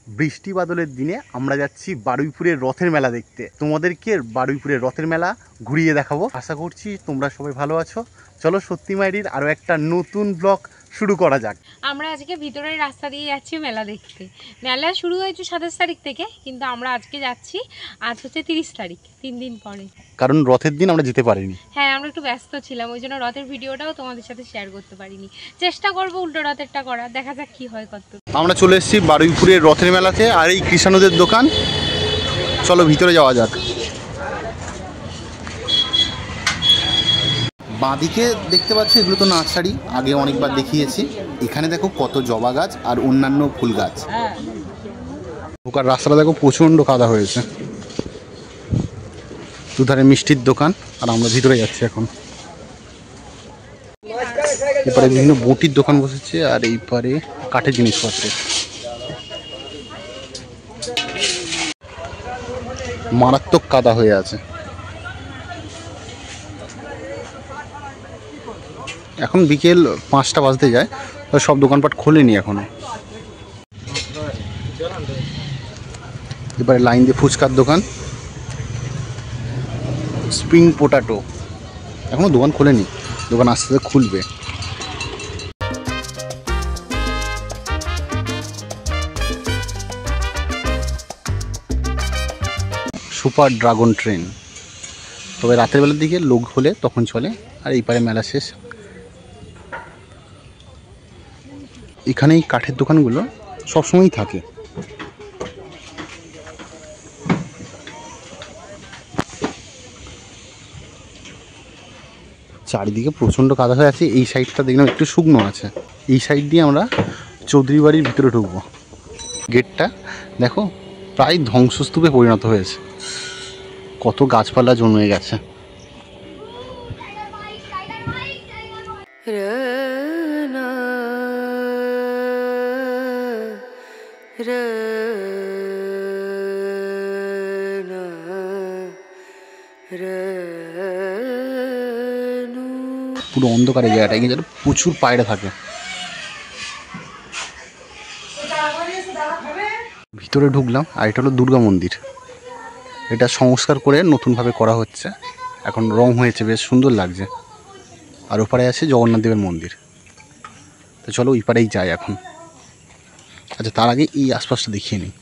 বৃষ্টি বাদলের দিনে আমরা যাচ্ছি বারুইপুরের রথের মেলা দেখতে। তোমাদেরকে বারুইপুরের রথের মেলা ঘুরিয়ে দেখাবো। আশা করছি তোমরা সবাই ভালো আছো। চলো সত্যি মায়েরির আরো একটা নতুন ব্লগ শুরু করা যাক। আমরা আজকে ভিতরের রাস্তা দিয়ে যাচ্ছি মেলা দেখতে। মেলা শুরু হয়েছে 27 তারিখ থেকে, কিন্তু আমরা আজকে যাচ্ছি, আজ হচ্ছে 30 তারিখ, 3 দিন পরে। কারণ রথের দিন আমরা যেতে পারিনি। হ্যাঁ, আমরা একটু ব্যস্ত ছিলাম, ওই জন্য রথের ভিডিওটাও তোমাদের সাথে শেয়ার করতে পারিনি। চেষ্টা করবো উল্টো রথেরটা করার, দেখা যাক কি হয় কত। আমরা চলে এসেছি বারুইপুরের রথের মেলাতে, আর এই কৃষাণুদের দোকান। চলো ভিতরে যাওয়া যাক। বাঁদিকে দেখতে পাচ্ছি এগুলো তো নার্সারি, আগে অনেকবার দেখিয়েছি। এখানে দেখো কত জবা গাছ আর অন্যান্য ফুল গাছ। ঢোকার রাস্তাটা দেখো প্রচণ্ড কাদা হয়েছে। দুধারে মিষ্টির দোকান, আর আমরা ভিতরে যাচ্ছি এখন। এপারে বিভিন্ন বটির দোকান বসেছে, আর এই পারে কাঠের জিনিসপত্র। মারাত্মক কাদা হয়ে আছে। এখন বিকেল 5টা বাজতে যায়, সব দোকানপাট খোলেনি এখনো। এবারে লাইন দিয়ে ফুচকার দোকান, স্প্রিং পোটাটো। এখনো দোকান খোলেনি, দোকান আস্তে আস্তে খুলবে। সুপার ড্রাগন ট্রেন, তবে রাতের বেলার দিকে লোক হলে তখন চলে। আর এই পারে মেলা শেষ। এখানে এই কাঠের দোকানগুলো সবসময়ই থাকে। চারিদিকে প্রচণ্ড কাদা হয়ে আছে। এই সাইডটা দেখলাম একটু শুকনো আছে। এই সাইড দিয়ে আমরা চৌধুরী বাড়ির ভিতরে ঢুকবো। গেটটা দেখো প্রায় ধ্বংসস্তূপে পরিণত হয়েছে, কত গাছপালা জন্মে গেছে। পুরো অন্ধকারে জায়গাটা, কিন্তু প্রচুর পায়রা থাকে। ভিতরে ঢুকলাম, আর এটা হলো দুর্গা মন্দির। এটা সংস্কার করে নতুনভাবে করা হচ্ছে, এখন রং হয়েছে, বেশ সুন্দর লাগছে। আর ওপারে আছে জগন্নাথ দেবের মন্দির। তো চলো ওই পারেই যাই এখন। আচ্ছা, তার আগে এই আশপাশটা দেখিয়ে নিই।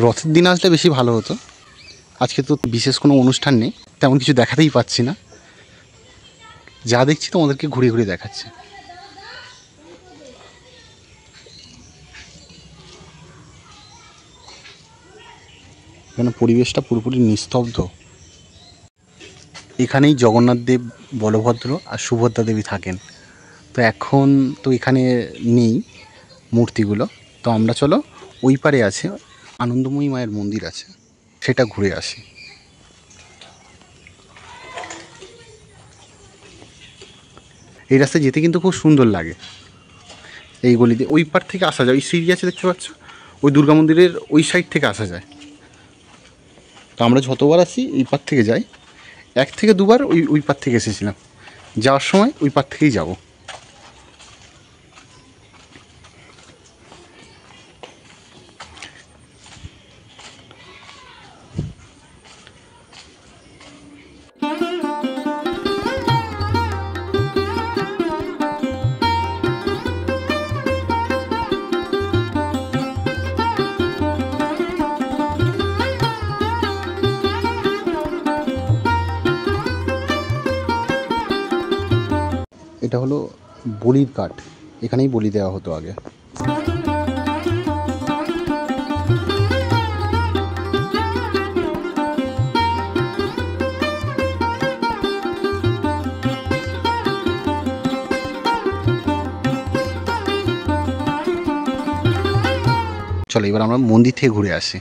রথের দিন আসলে বেশি ভালো হতো। আজকে তো বিশেষ কোনো অনুষ্ঠান নেই, তেমন কিছু দেখাতেই পাচ্ছি না। যা দেখছি তোমাদেরকে ঘুরে ঘুরে দেখাচ্ছি। এখানে পরিবেশটা পুরোপুরি নিস্তব্ধ। এখানেই জগন্নাথ দেব, বলভদ্র আর সুভদ্রা দেবী থাকেন। তো এখন তো এখানে নেই মূর্তিগুলো। তো আমরা চলো ওই পারে আছে আনন্দময়ী মায়ের মন্দির আছে, সেটা ঘুরে আসি। এই রাস্তায় যেতে কিন্তু খুব সুন্দর লাগে। এই গলিতে ওই পার থেকে আসা যায়, ওই সিঁড়ি আছে দেখতে পাচ্ছ, ওই দুর্গা মন্দিরের ওই সাইড থেকে আসা যায়। তো আমরা যতবার আসি এই পার থেকে যাই, 1 থেকে 2 বার ওই পার থেকে এসেছিলাম। যাওয়ার সময় ওই পার থেকেই যাবো। এটা হলো বলির কাঠ, এখানেই বলি দেওয়া হতো আগে। চলো এবার আমরা মন্দির থেকে ঘুরে আসি।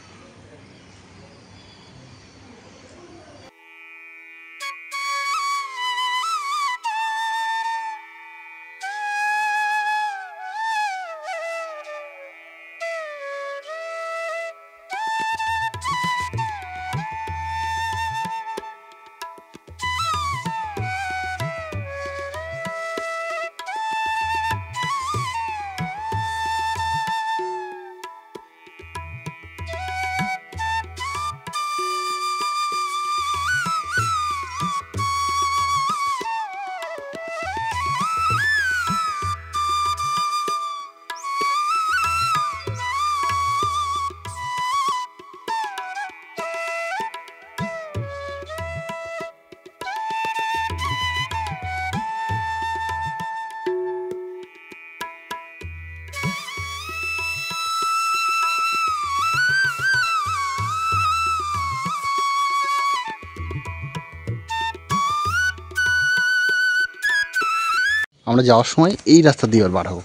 আমরা যাওয়ার সময় এই রাস্তা দিয়ে বার হবো।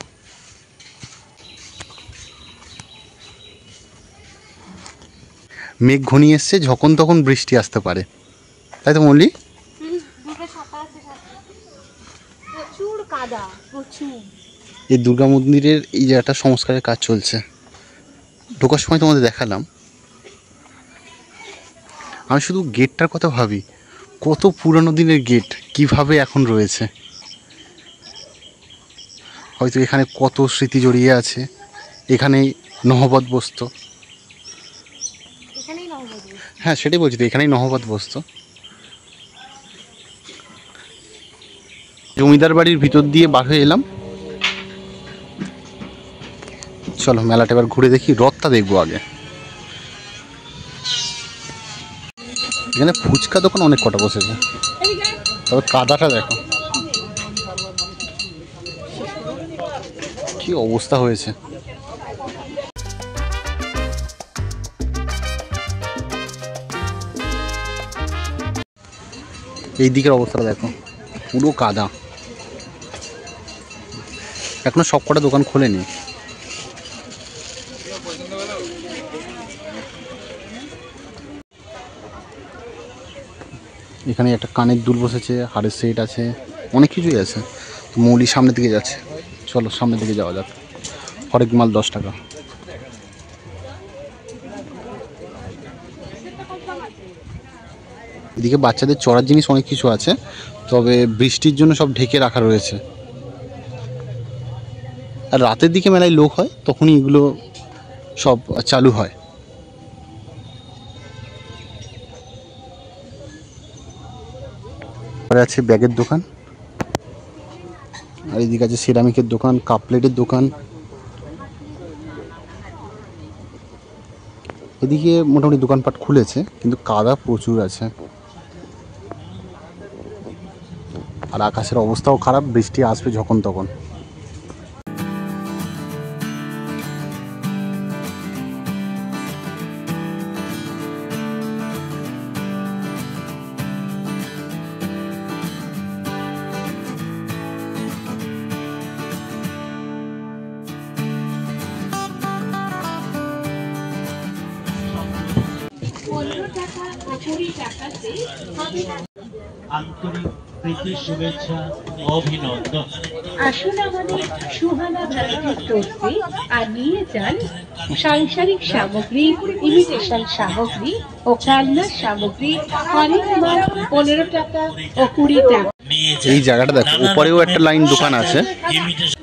মেঘ ঘনিয়ে এসছে, যখন তখন বৃষ্টি আসতে পারে, তাই তো মল্লি? প্রচুর কাদা, প্রচুর। এই দুর্গা মন্দিরের এই জায়গাটা সংস্কারের কাজ চলছে। ঢোকার সময় তোমাদের দেখালাম। আমি শুধু গেটটার কথা ভাবি, কত পুরানো দিনের গেট, কিভাবে এখন রয়েছে। হয়তো এখানে কত স্মৃতি জড়িয়ে আছে। এখানেই নহবত বসতো। হ্যাঁ, সেটাই বলছি তো, এখানেই নহবত বসতো। জমিদার বাড়ির ভিতর দিয়ে বার হয়ে এলাম। চলো মেলাটা এবার ঘুরে দেখি, রথটা দেখবো আগে। এখানে ফুচকা দোকান অনেক কটা বসেছে, তবে কাদাটা দেখো কি অবস্থা হয়েছে। এই দিকের অবস্থাটা দেখো, পুরো কাদা। এখনো সব কটা দোকান খোলেনি। এখানে একটা কানের দুল বসেছে, হাড়ের সেট আছে, অনেক কিছুই আছে। তো মৌলি সামনের দিকে যাচ্ছে, চলো সামনের দিকে যাওয়া যাক। হরেক মাল 10 টাকা। এদিকে বাচ্চাদের চড়ার জিনিস অনেক কিছু আছে, তবে বৃষ্টির জন্য সব ঢেকে রাখা রয়েছে। আর রাতের দিকে মেলায় লোক হয়, তখনই এগুলো সব চালু হয়। আছে ব্যাগের দোকান, আর এদিকে আছে সিরামিকের দোকান, কাপ প্লেটের দোকান। এদিকে মোটামুটি দোকানপাট খুলেছে, কিন্তু কাদা প্রচুর আছে। আর আকাশের অবস্থাও খারাপ, বৃষ্টি আসবে যখন তখন। আন্তরিক প্রীতি শুভেচ্ছা অভিনন্দন। আসুন আমাদের সুহানা ভ্যারাইটি স্টোরসে আর নিয়ে যান সাংসারিক সামগ্রী, ইমিটেশন সামগ্রী ও খেলনার সামগ্রী হরেক মাল 15 টাকা ও 20 টাকা। এই জায়গাটা দেখো, উপরেও একটা লাইন দোকান আছে।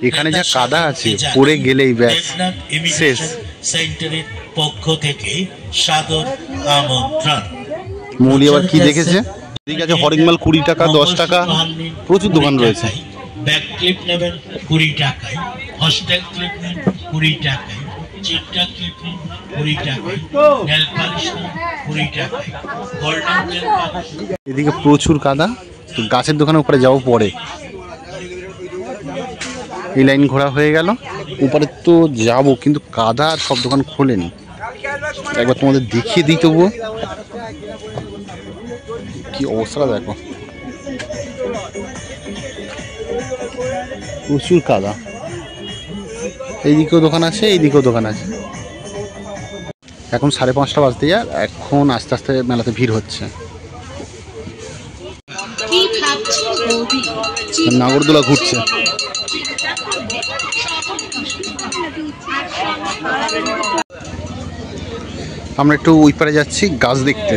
এখানে যা কাদা আছে, পড়ে গেলেই ব্যাস শেষ। সেন্টারের পক্ষ থেকে সাদর আমন্ত্রণ। মৌলি আবার কি দেখেছে? এদিকে আছে হরেক মাল 20 টাকা, 10 টাকা, প্রচুর দোকান রয়েছে। ব্যাক ক্লিপ নেবেন 20 টাকায়, হস্টেল ক্লিপ নেন 20 টাকায়, চিপটা ক্লিপ নেন 20 টাকায়, নেল পালিশ নেন 20 টাকায়, গোল্ডেন নেল পালিশ। এদিকে প্রচুর কাদা, তো গাছের দোকানের উপরে যাবো পরে। এই লাইন ঘোরা হয়ে গেল, উপরে তো যাবো, কিন্তু কাদা আর সব দোকান খোলেনি। একবার তোমাদের দেখিয়ে দিই তবুও, কি অবস্থা দেখো, প্রচুর কাদা। এইদিকেও দোকান আছে, এইদিকেও দোকান আছে। এখন 5:30 বাজতে যায়, এখন আস্তে আস্তে মেলাতে ভিড় হচ্ছে। নাগরদোলা ঘুরছে। আমরা একটু ওই পারে যাচ্ছি গাছ দেখতে।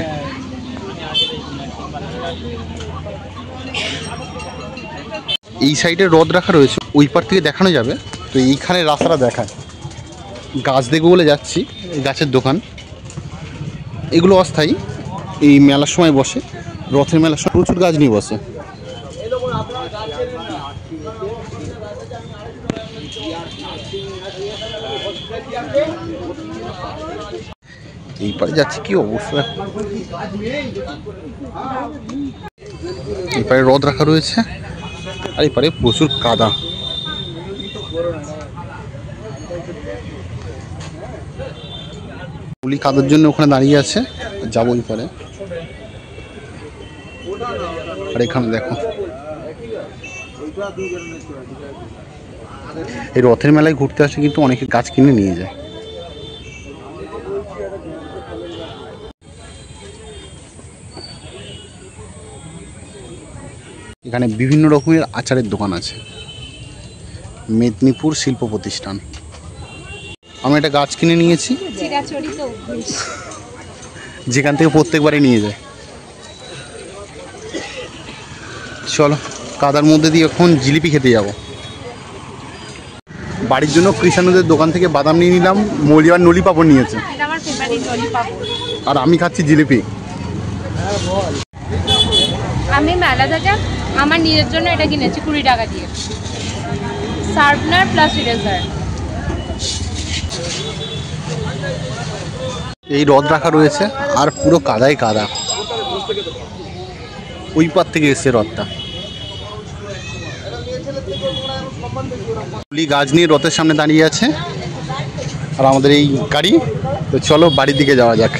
এই সাইডে রথ রাখা রয়েছে, ওই পার থেকে দেখানো যাবে। তো এইখানে রাস্তাটা দেখায়, গাছ দেখবো বলে যাচ্ছি। গাছের দোকান এগুলো অস্থায়ী, এই মেলার সময় বসে, রথের মেলার সময় প্রচুর গাছ নিয়ে বসে। এই পারে যাচ্ছি, কি অবস্থা। এই পারে রথ রাখা রয়েছে, আর এই পারে প্রচুর কাদা। পুলি কাদার জন্য ওখানে দাঁড়িয়ে আছে, যাবো ওই পারে। আর এখানে দেখো এই রথের মেলায় ঘুরতে আসে কিন্তু অনেকে গাছ কিনে নিয়ে যায়। এখানে বিভিন্ন রকমের আচারের দোকান আছে। মেদিনীপুর শিল্প প্রতিষ্ঠান। আমি একটা গাছ কিনে নিয়েছি, যেখান থেকে প্রত্যেকবারে নিয়ে যায়। চলো কাদার মধ্যে দিয়ে এখন জিলিপি খেতে যাব। বাড়ির জন্য কৃষাণুদের দোকান থেকে বাদাম নিয়ে নিলাম, মৌলিয়ার নলি পাপড় নিয়েছে, আর আমি খাচ্ছি জিলিপি। আমি মেলা থেকে আমার নিজের জন্য এটা কিনেছি 20 টাকা দিয়ে, শার্পনার প্লাস ইরেজার। এই রথ রাখা রয়েছে, আর পুরো কাদায় কাদা। ওই পার থেকে এসছে রথটা। গাছ নিয়ে রথের সামনে দাঁড়িয়ে আছে, আর আমাদের এই গাড়ি। তো চলো বাড়ির দিকে যাওয়া যাক।